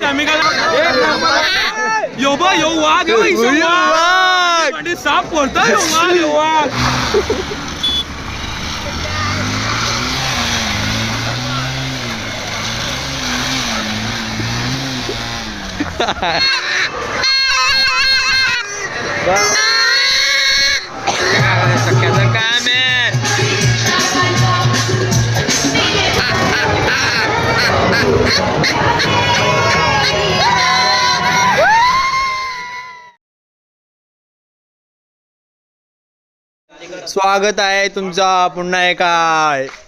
आम्ही काय यो बा यो वाघ यो साप पडतो यो वाघ यो वाघ. सख्याचं काम आहे. स्वागत आहे तुमचा पुन्हा एका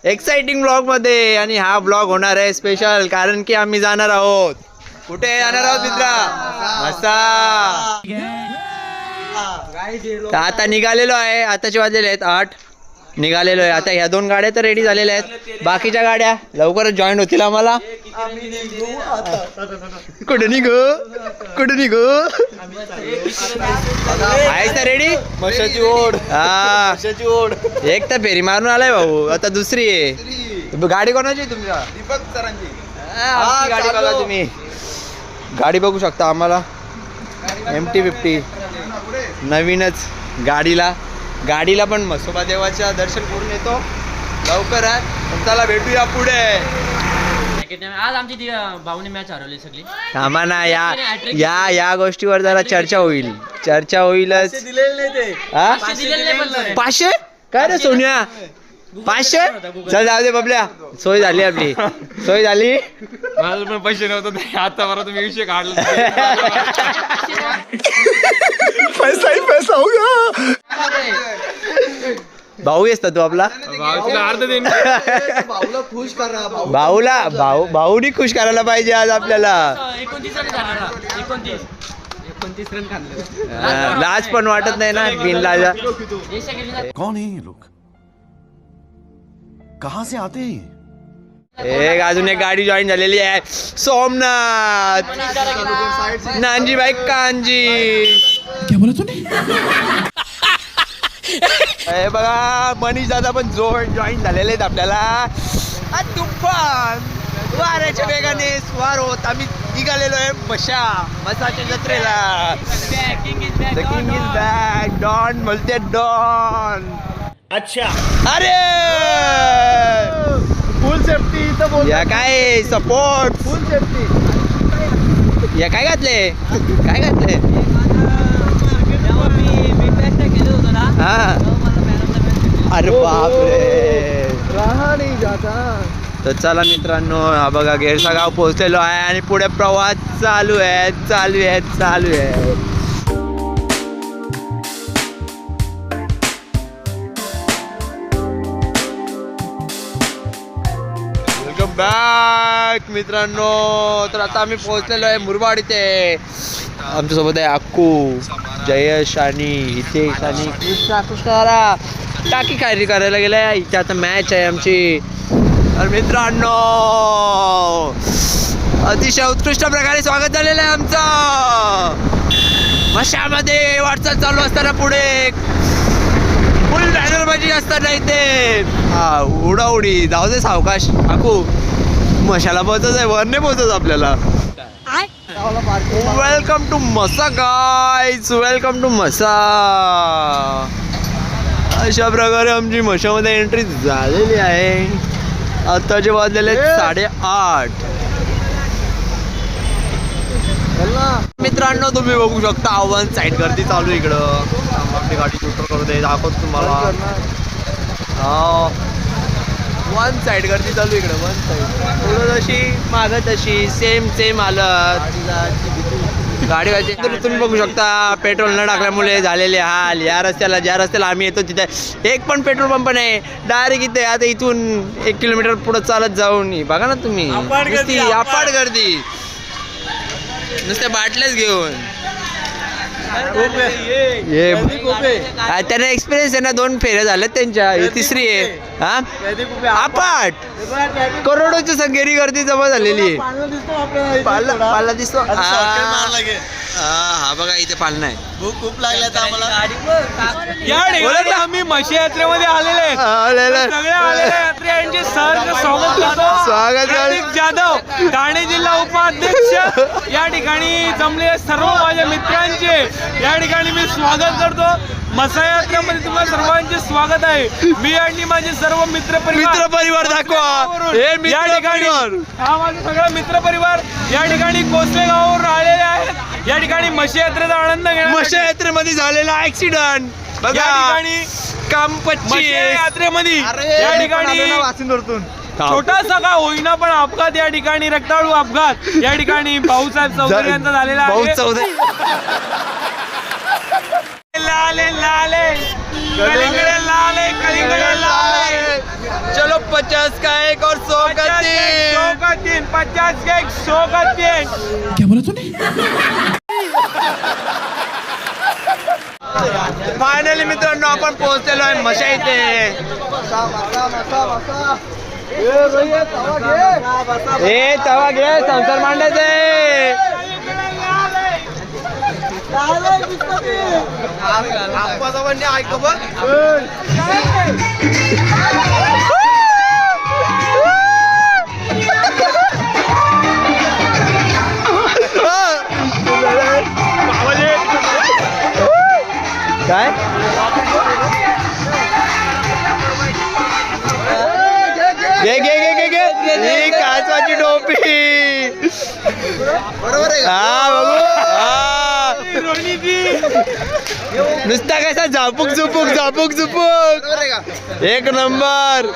एक्साइटिंग ब्लॉग मध्ये. आणि हा ब्लॉग होणार आहे स्पेशल, कारण की आम्ही जाणार आहोत. कुठे जाणार आहोत मित्रा? मस्ता. आता निघालेलो आहे. आताचे वाजलेले आहेत 8. निघालेलो आहे आता. ह्या 2 गाड्या तर रेडी झालेल्या आहेत. बाकीच्या गाड्या लवकरच जॉईन होतील आम्हाला. कुठे निघू कुठे निघू? आहेस ना रेडी? मशाची ओढ. हा, मशाची ओढ. एक तर फेरी मारून आलाय भाऊ. आता दुसरी आहे. गाडी कोणाची आहे तुमच्या? दीपक सरांची. आमची गाडी बघा तुम्ही. गाडी बघू शकता आम्हाला. MT-50 नवीनच गाडीला पण म्हसोबा देवाच्या दर्शन करून येतो लवकरात. चला भेटूया पुढे. आज आमची भाऊने मॅच हरवली सगळी. थांबा ना, या गोष्टीवर जरा चर्चा होईलच. दिलेले नाही ते. हा? 500 काय रे सोनिया? 500 चल जाऊ दे बबल्या. सोय झाली आपली. सोय झाली. माझं पण पैसे नव्हते आता बरं तुम्ही विषय काढला. पैसा ही पैसा होगा. भाऊ येस तू आपला. अर्ध देईन. भाऊला खुश करा. भाऊनी खुश करायला पाहिजे आज आपल्याला. 29 रन काढले. लाज पण वाटत नाही ना बिनलाजा. कौन है ये लोग? कहां से आते हैं? एक अजून एक गाडी जॉईन झालेली आहे. सोमनाथ नानजीबाई कांजी. हे बघा मनीष दादा पण जॉईन झालेले आहेत आपल्याला. तुफान वाऱ्याच्या वेगाने स्वार होत आम्ही निघालेलो आहे मसाच्या जत्रेला. The king is back. Don बोलते डॉन. अच्छा. अरे फुल सेफ्टी इथं बोल. या काय सपोर्ट. फुल सेफ्टी. या काय घातले हा. अरे बापरे. रहा नाही जाता. तर चला मित्रांनो, हा बघा गेरसा गाव पोहोचलेलो आहे आणि पुढे प्रवास चालू आहे. वेलकम बॅक मित्रांनो. तर आता आम्ही पोहोचलेलो आहे मुरबाड इथे. आमच्यासोबत आहे अक्कू, जयेश आणि हितेश आणि कृष्णा टाकी खायरी करायला गेलाय. इथे आता मॅच आहे आमची. तर मित्रांनो अतिशय उत्कृष्ट प्रकारे स्वागत झालेलं आहे आमचं. मशामध्ये वाटचाल चालू असताना पुढे फुल बॅनरबाजी असताना इथे उडाउडी. जाऊ दे सावकाश अक्कू. मशाला पोहोचत आहे, वर नाही पोहोचत आपल्याला. वेलकम टू मसा गाईज. वेलकम टू मसा. अशा प्रकारे आमची मशामध्ये एंट्री झालेली आहे. आताचे वाजलेले 8:30. मित्रांनो तुम्ही बघू शकता वन साईड गर्दी चालू इकडं. आपली गाडी शूटर करू दे, दाखवतो तुम्हाला. वन साईड गर्दी चालू इकडं. वन साईड पुढं जशी मागं तशी सेम हालत. गाडी तुम्ही बघू शकता पेट्रोल न टाकल्यामुळे झालेले हाल. ज्या रस्त्याला आम्ही येतो तिथे एक पण पेट्रोल पंप नाही. डायरेक्ट इथे आता इथून 1 किलोमीटर पुढे चालत जाऊन बघा ना तुम्ही. अपाट गर्दी. नुसत्या बाटल्याच घेऊन. त्यांना एक्सपिरियन्स आहे ना. 2 फेऱ्या झाल्यात त्यांच्या. तिसरी आहे. हा अपाट करोडोची संख्येने गर्दी जमा झालेली आहे. पाला दिसतो. हा बघा इथे पालना आहे. भूक खूप लागल्या तर आम्हाला. आम्ही म्हशी यात्रेमध्ये आलेले आहेत. सगळे आलेले यात्रेयांचे सहर्ष स्वागत करतो. स्वागत प्रतीक जाधव ठाणे जिल्हा उपाध्यक्ष ठिकाणी जमले सर्व माझ्या मित्रांचे या ठिकाणी मी स्वागत करतो. मसा यात्रेमध्ये तुम्हा सर्वांचे स्वागत आहे. मी आणि माझे सर्व मित्र परिवार दाखवा. हे मित्र या ठिकाणी हा माझा सगळा मित्र परिवार या ठिकाणी कोसले गावावरून आलेले आहेत. या ठिकाणी मशी यात्रेचा आनंद घेणार. मशा यात्रेमध्ये झालेला ऍक्सिडेंट या ठिकाणी मशी यात्रेमध्ये या ठिकाणी वासिंदूरतून छोटासा का होईना पण अपघात या ठिकाणी रक्ताळू अपघात या ठिकाणी भाऊसाहेब चौधरी यांचा झालेला आहे. लाले लाले कलिंगड़े लाले कलिंगड़े लाले. चलो 50 का एक और 100 का 3. 50 का 100 का 3. फायनली मित्रांनो आपण पोहोचलेलो आहे मशा इथे. हे तवा घे संसार मांडायचे. ऐक बघ काय घे घे घे घे घे ही काचवाची टोपी. बरोबर आहे. हा बघू नुसता कसा झापूक झुपूक झापूक झुपूक. एक नंबर.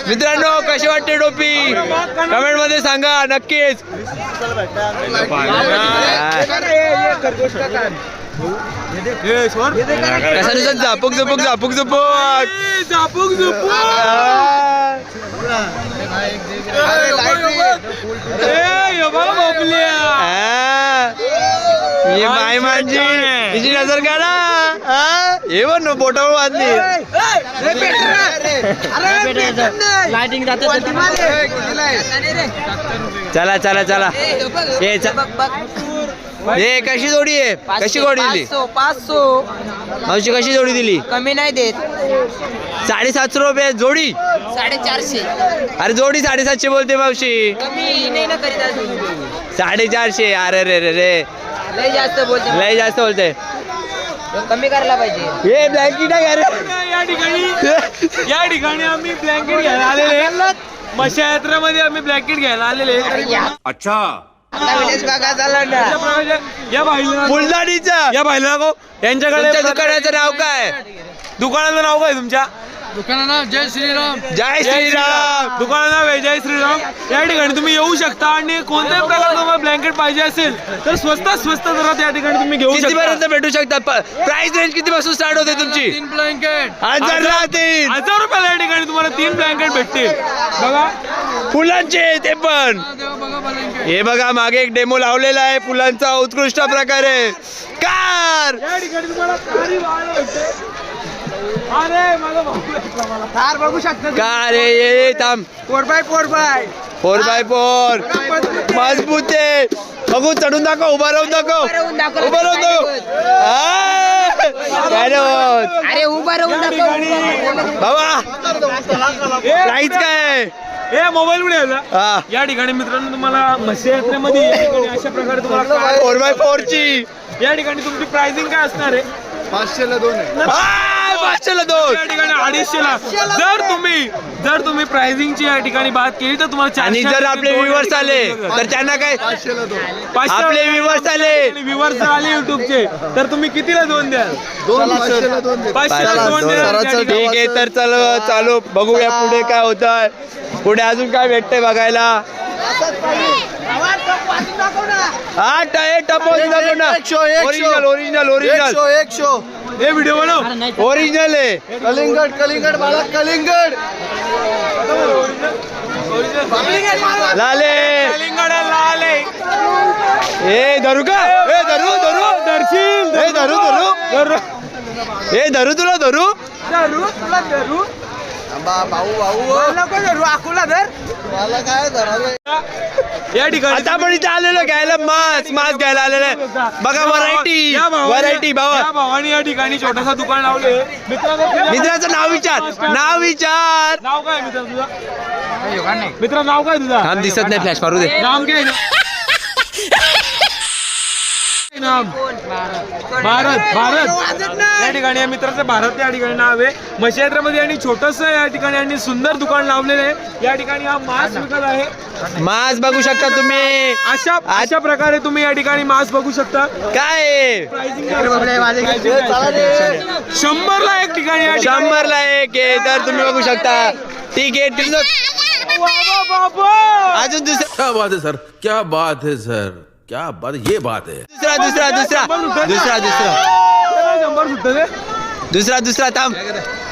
मित्रांनो कशी वाटते टोपी कमेंट मध्ये सांगा नक्कीच. कसा नुसतं झापूक झुपूक झापूक झुपूक झापूक झुपूक. ये माय माझी तिची नजर काढा. हे बघ बोटावर बांधली. लाइटिंग चला चला चला. हे कशी जोडी आहे कशी जोडी दिली 500 मावशी कशी जोडी दिली. कमी नाही देत. 750 रुपये जोडी. 450. अरे जोडी 750 बोलते मावशी. कमी नाही ना करीत. 450. अरे रे रे रे लय जास्त बोलते. लय जास्त बोलते. कमी करायला पाहिजे. हे ब्लँकेट आहे अरे. या ठिकाणी आम्ही ब्लँकेट घ्यायला आलेले. मशा यात्रेमध्ये आम्ही ब्लँकेट घ्यायला आलेले. अच्छा आता विलेज बघा झालं ना. या बाईला फुलदाणीचा या बाईला नको यांच्याकडे तुमच्या दुकानाचं नाव काय. दुकानाचं नाव काय तुमच्या दुकानाचं जय श्रीराम. जय श्रीराम. दुकानाचं नाव आहे जय श्रीराम. या ठिकाणी तुम्ही येऊ शकता आणि कोणत्याही प्रकारचं तुम्हाला ब्लँकेट पाहिजे असेल तर स्वस्त दरात या ठिकाणी तुम्ही घेऊ शकता. कितीपर्यंत भेटू शकता. प्राइस रेंज किती पासून स्टार्ट होते तुमची. 3 ब्लँकेट 1000 राहतील. 1000 रुपयाला या ठिकाणी तुम्हाला 3 ब्लँकेट भेटतील. बघा फुलांचे ते पण. बघा ब्लँकेट. हे बघा मागे एक डेमो लावलेला आहे फुलांचा उत्कृष्ट प्रकारे. कार या ठिकाणी तुम्हाला कारी वाढ भेटते. अरे माझा भाऊ कार बघू शकता. कार ये थांब. 4x4 4x4 मजबूत आहे. बघू चढून दाखव. उभा राहून दाखव. उभा राहून दाखव. काय रे होत. अरे उभा राहून दाखव. बाबा प्राईस काय. हे मोबाईल मध्ये आला. हा या ठिकाणी मित्रांनो तुम्हाला मत्स्य यात्रेमध्ये या ठिकाणी अशा प्रकारे तुम्हाला कार- 4x4 ची. या ठिकाणी तुमची प्राइसिंग काय असणार आहे. 500ला 2 आहे. 500ला 2. या ठिकाणी 250ला. जर तुम्ही प्राइसिंगची या ठिकाणी बात केली तर तुम्हाला आणि 400 जर आपले व्ह्यूअर्स आले तर त्यांना काय. 500ला 2. आपले viewers आले. व्ह्यूअर्स आले युट्यूबचे तर तुम्ही कितीला 2 द्याल. 500ला 2 देतो. 500ला 2 द्याल या ठिकाणी. ठीक आहे तर चल चालू बघूया पुढे काय होत आहे. पुढे अजून काय भेटतंय बघायला. हा टपवून दाखव ना. ओरिजिनल ओरिजिनल ओरिजिनल 100 हे व्हिडिओ बनव. ओरिजिनल आहे. कलिंगड बाळा कलिंगड. लाले कलिंगड लाले. ए धरू का. ए धरू धरू दर्शील ए धरू धरू ए धरू तुला धरू. तुला धरू. भाऊ मला काय धरावे. या ठिकाणी आता आपण इथे आलेलो घ्यायला मास घ्यायला आलेलो आहे. बघा व्हरायटी या भावाने- व्हरायटी भावा. या भावाने या ठिकाणी छोटासा दुकान लावले. मित्राचं नाव विचार. नाव विचार. नाव काय मित्र तुझा. मित्र नाव काय तुझा. काम दिसत नाही फ्लॅश मारू दे. नाम काय नाम भारत या ठिकाणी या मित्राचं भारत या ठिकाणी नाव आहे. म्हशी यात्रेमध्ये आणि छोटस या ठिकाणी आणि सुंदर दुकान लावलेलं आहे. या ठिकाणी हा मांस विकत आहे. मास बघू शकता तुम्ही. अशा प्रकारे तुम्ही या ठिकाणी मांस बघू शकता. काय 100ला एक ठिकाणी या ठिकाणी. 100ला एक आहे तर तुम्ही बघू शकता. ठीक आहे अजून दुसरा क्या बात है सर, क्या बात है सर, क्या बात, ये बात है. दुसरा थांब.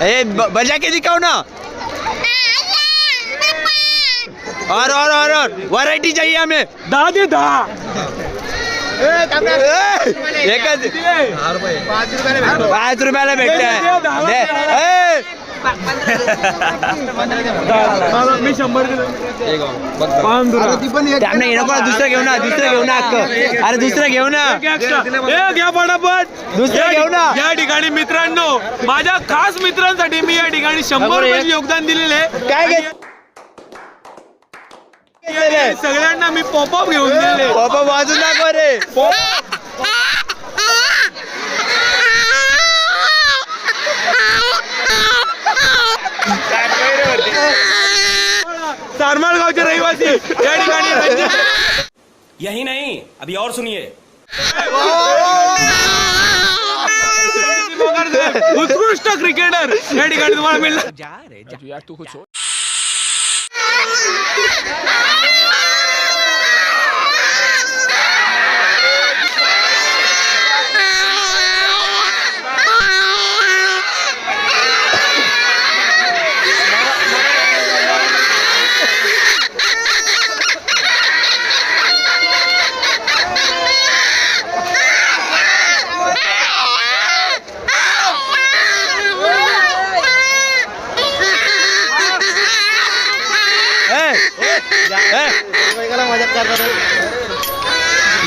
ए बजा के दिखाओ ना. और वैरायटी चाहिए हमें. 10 दे 10. एकच 5 रुपयाला भेटते. मी 100 दिलं. त्यामुळे नको दुसरं घेऊ ना अक्क. अरे दुसरं घेऊ ना. घ्या पटापट. दुसरं घेऊ ना. या ठिकाणी मित्रांनो माझ्या खास मित्रांसाठी मी या ठिकाणी 100 रुपयाचे योगदान दिलेले आहे. काय सगळ्यांना मी पॉपअप घेऊन दिले. बाबा वाजून दाखव रे. चारमाळ गावचे रहिवासी या ठिकाणी. यही नहीं, अभी और सुनिए. उत्कृष्ट क्रिकेटर या ठिकाणी तुम्हाला मिळणार.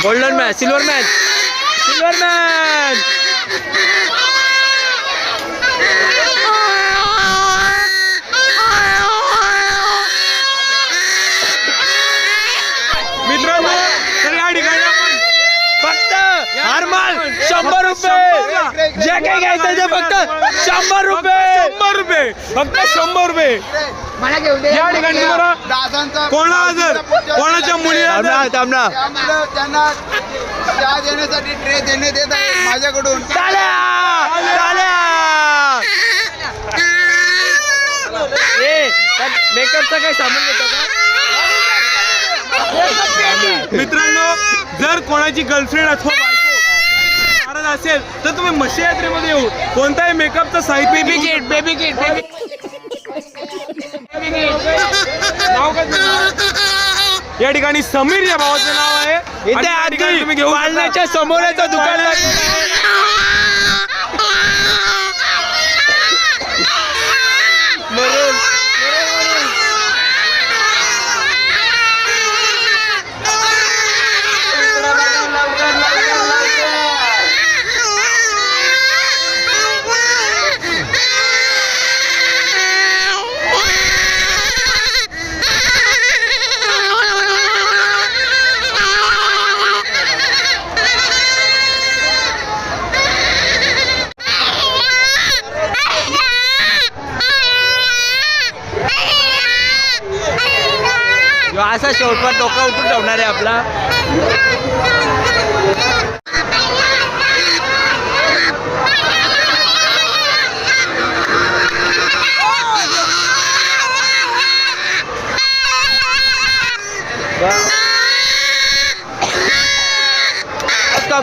Golden match, silver match. मित्रांनो तर या ठिकाणी आपण फक्त हारमाल 100 रुपये. जे काही घ्यायचं ते फक्त 100 रुपये. 100 रुपये फक्त 100 रुपये. मला घेऊन दे. या ठिकाणी तुम्हाला कोणाच्या मुलीला थांबना त्यांना चहा देण्यासाठी ट्रे देण्यात येत आहे माझ्याकडून. मेकअपचा काही सामान घेतो का? मित्रांनो जर कोणाची गर्लफ्रेंड अथवा बायको नाराज असेल तर तुम्ही म्हशी यात्रेमध्ये येऊन कोणताही मेकअपचं साहित्य बेबी किट नाव काय तुझं? या ठिकाणी समीर या भावाचं नाव आहे. आणि इथे या ठिकाणी आधी तुम्ही घेऊ शकता. वाळण्याच्या समोरचं दुकान लागलं. असा शेवटवर डोका उठून ठेवणार आहे आपला.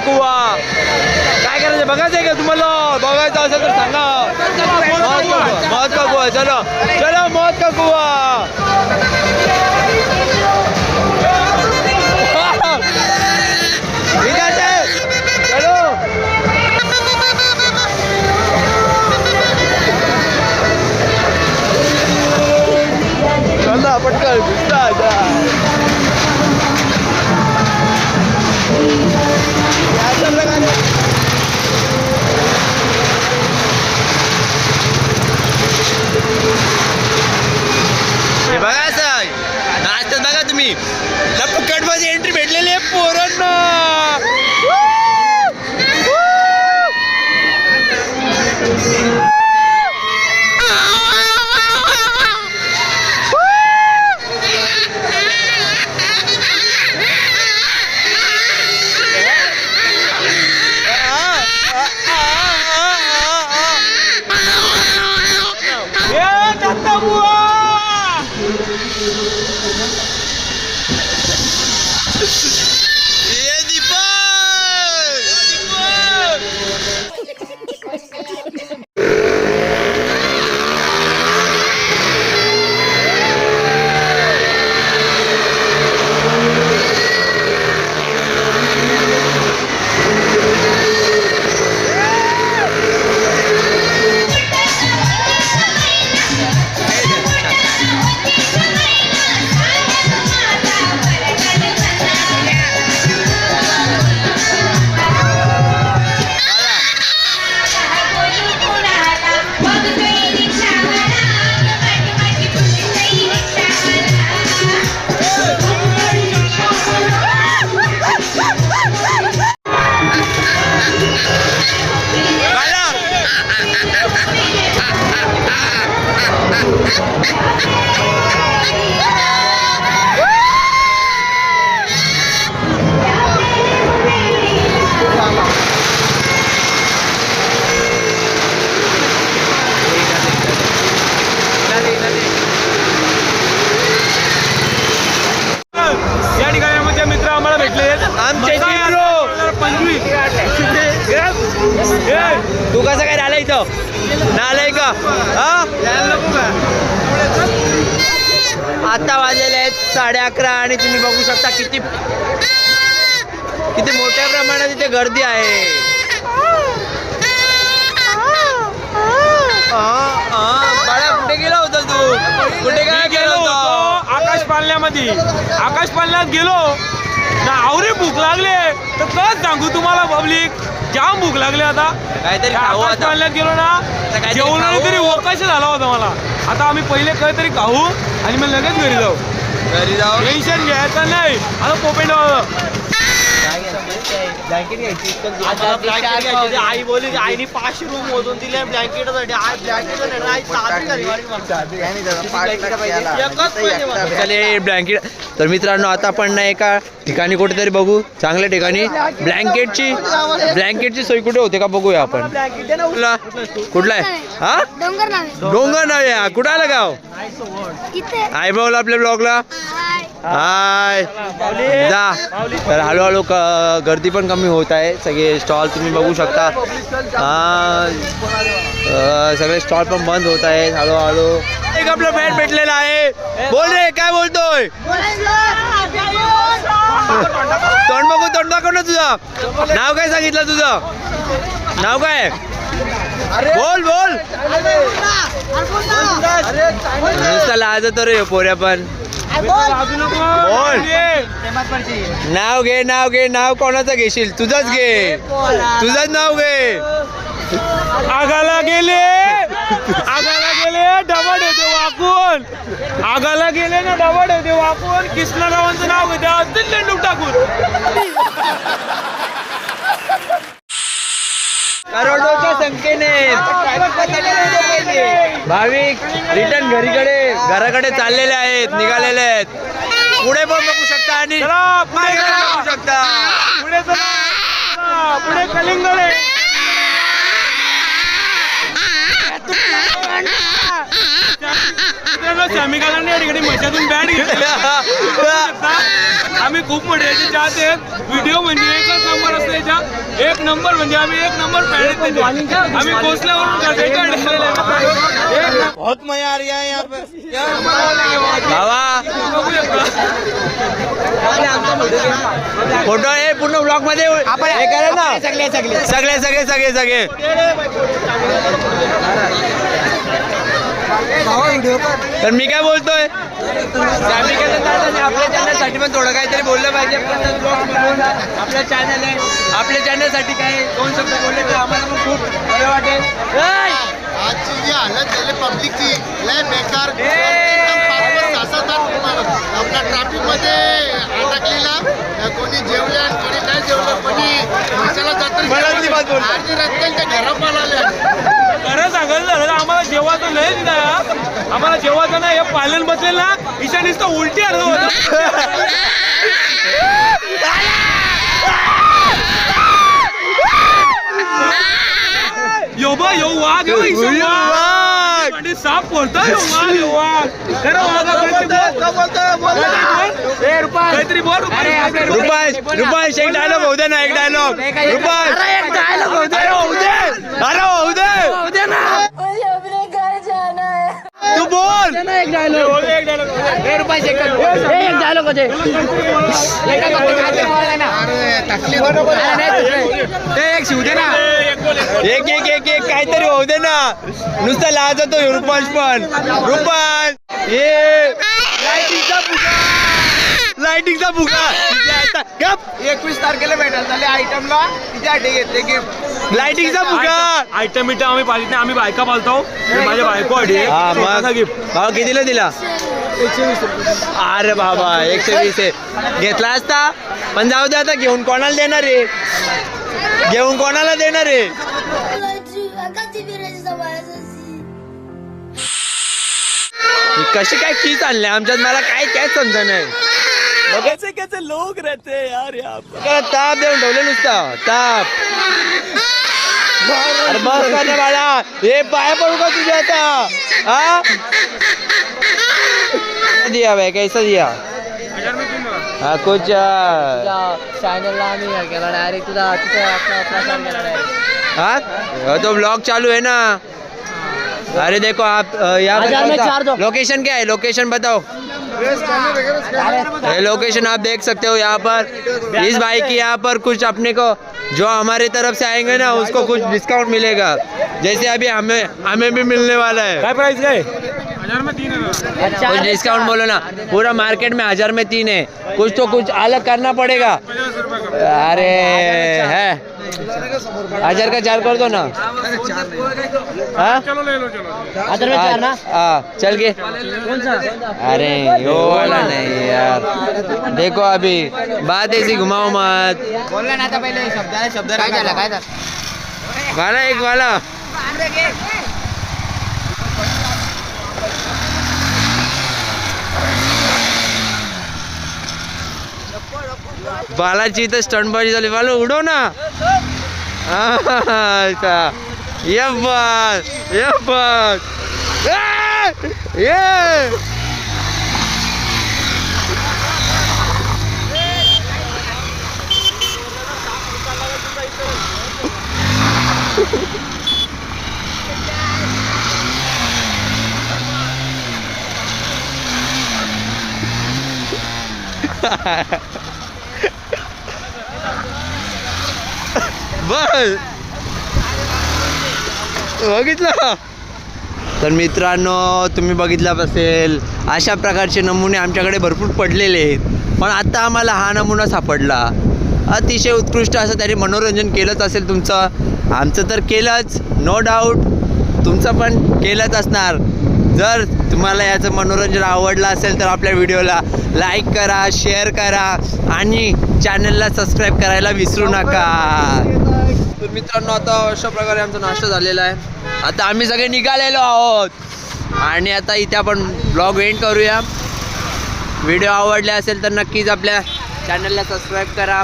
कुवा काय करायचं बघायचं आहे का तुम्हाला? बघायचं असेल तर सांगा. मौत का कुवा. चलो मौत का कुवा. पटकन बघायचं नाश्ता तू कसं काय आलाय इथं नालाय का हा आता वाजलेले आहेत 11:30 आणि तुम्ही बघू शकता किती मोठ्या प्रमाणात इथे गर्दी आहे. बाळा कुठे गेला होता तू कुठे काय गेलो होतो आकाश पालण्यात गेलो ना आवरे भूक लागले तर कस सांगू तुम्हाला पब्लिक जाम भूक लागले आता काहीतरी खाऊ आकाश आता. पालण्यात गेलो ना काहीतरी जेवणाने खाऊ. तरी वकाश झाला होता मला. आता आम्ही पहिले काहीतरी खाऊ आणि मग लगेच घरी जाऊ. घरी जाऊ टेन्शन घ्यायचं नाही. आता पोपेंड आई बोलली आईने 500 रूम मोजून दिले ब्लँकेटसाठी ब्लँकेट. तर मित्रांनो आता आपण ना एका ठिकाणी कुठेतरी बघू चांगल्या ठिकाणी ब्लँकेटची सोय कुठे होते का बघूया आपण. कुठला आहे हा डोंगर नाव आहे. कुठं आलं गाव आई बोल आपल्या ब्लॉगला हाय जा. तर हळूहळू गर्दी पण कमी होत आहे. सगळे स्टॉल तुम्ही बघू शकता सगळे स्टॉल पण बंद होत आहेत हळूहळू. एक आपलं फ्रेंड भेटलेला आहे. बोल रे काय बोलतोय तोंड दाखव ना तुझं नाव काय सांगितलं तुझं नाव काय बोल नुसतं लाजत रे पोऱ्या पण बोल नाव घे नाव कोणाचं घेशील तुझंच घे तुझंच नाव घे. आगाला गेले डबा ठेवते वाकून आगाला गेले ना डबा ठेवते वाकून कृष्णा गावांचं नाव घेते असतील लेंडूक टाकून. करोडोच्या संख्येने भाविक रिटर्न घराकडे चाललेले आहेत निघालेले आहेत. पुढे पण बघू शकता आणि बघू शकता पुढे कलिंगड आहे. श्यामिकाला या ठिकाणी मशातून बॅट घेतली. आम्ही खूप मोठे याचे चाहते आहेत. व्हिडिओ म्हणजे एकच नंबर असतो याच्या एक नंबर म्हणजे आम्ही एक नंबर पॅड आम्ही कोसल्यावरून बहुत मजा आ रही है यहाँ पे फोटो हे पूर्ण ब्लॉग मध्ये हे करा ना सगळे तर मी काय बोलतोय आपल्या चॅनलसाठी पण थोडं काहीतरी बोललं पाहिजे. आपल्या चॅनलसाठी काय 2 शब्द बोलले तर आम्हाला पण खूप बरं वाटेल. आजची जी हालत झाली पब्लिकची लय बेकार आपल्या ट्रॅफिक मध्ये अडकलेला कोणी जेवले आणि कोणी नाही जेवलं कोणी मसाला रस्त्यांच्या घरापाला आल्या. खरं सांगायचं झालं तर आम्हाला जेवायचं नाही ना आम्हाला जेवायचं नाही हे पालन बसलेलं ना ईशानीच तर उलटी अर्थ होत. यो वाघ साप बोलतोय काहीतरी बोल रुपाय एक डायलॉग होऊ दे ना एक डायलॉग रुपाय अरे होऊ दे तू बोल एक डायलॉग एक काहीतरी होऊ दे ना नुसतं लाजतो रुपांश पण रुपांश हे लाइटिंगचा फुगा 21 तारखेला भेटायला झाले आयटमला तिच्यासाठी घेतले गिफ्ट लाइटिंगचा फुगा आयटम बिटम आम्ही पाहिजे नाही आम्ही बायका पालतो माझ्या बायको गिफ्ट भाव कितीला दिला 120 रुपये. अरे बाबा 120 आहे घेतला असता पण जाऊ दे आता घेऊन कोणाला देणार आहे कशी काय कीच आणले आमच्यात मला काय समजा नाही कैसे लोग रहते यार ताप देऊन ठेवले नुसता ताप अरे बस का ना बाळा हे पाया पडू का तुझ्या आता हा दिया भाई कैसा दिया कुछ चॅनलला आम्ही हे केला डायरेक्ट तुझा प्रसार केला डायरेक्ट. हाँ तो ब्लॉग चालू है ना. अरे देखो आप यहाँ हजार में चार दो. पे लोकेशन क्या है, लोकेशन बताओ. ये लोकेशन आप देख सकते हो. यहाँ पर इस भाई की यहाँ पर कुछ अपने को जो हमारी तरफ से आएंगे ना उसको कुछ डिस्काउंट मिलेगा. जैसे अभी हमें भी मिलने वाला है. काय प्राइस काय 1000 में 3 है. कुछ डिस्काउंट बोलो ना. पूरा मार्केट में 1000 में 3 है. कुछ तो कुछ अलग करना पड़ेगा. 50 रुपये का. अरे है 1000 का 4 कर दो ना. हाँ चलो ले लो चलो. 1000 में 4 ना. हाँ चल के. कौन सा. अरे यो वाला नहीं यार. देखो अभी बात ऐसी घुमाओ मत. बोलला ना आता पहिले शब्द काय झालं काय झालं. वाला एक वाला. बालाची तर स्टंटबाजी झाली. वाला उडव ना. ये बस ये बस बघितलं. तर मित्रांनो तुम्ही बघितलं असेल अशा प्रकारचे नमुने आमच्याकडे भरपूर पडलेले आहेत. पण आता आम्हाला हा नमुना सापडला. अतिशय उत्कृष्ट असं त्याने मनोरंजन केलंच असेल तुमचं. आमचं तर केलंच नो डाऊट. तुमचं पण केलंच असणार. जर तुम्हाला याचं मनोरंजन आवडलं असेल तर आपल्या व्हिडिओला लाईक करा, शेअर करा आणि चॅनलला सबस्क्राईब करायला विसरू नका. तर मित्रांनो आता अशा प्रकारे आमचा नाश्ता झालेला आहे. आता आम्ही सगळे निघालेलो आहोत आणि आता इथे आपण ब्लॉग एंड करूया. व्हिडिओ आवडले असेल तर नक्कीच आपल्या चॅनलला सबस्क्राईब करा.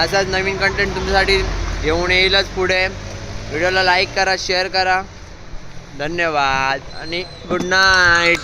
असाच नवीन कंटेंट तुमच्यासाठी येऊन येईलच पुढे. व्हिडिओला लाईक करा, शेअर करा. धन्यवाद आणि गुड नाईट.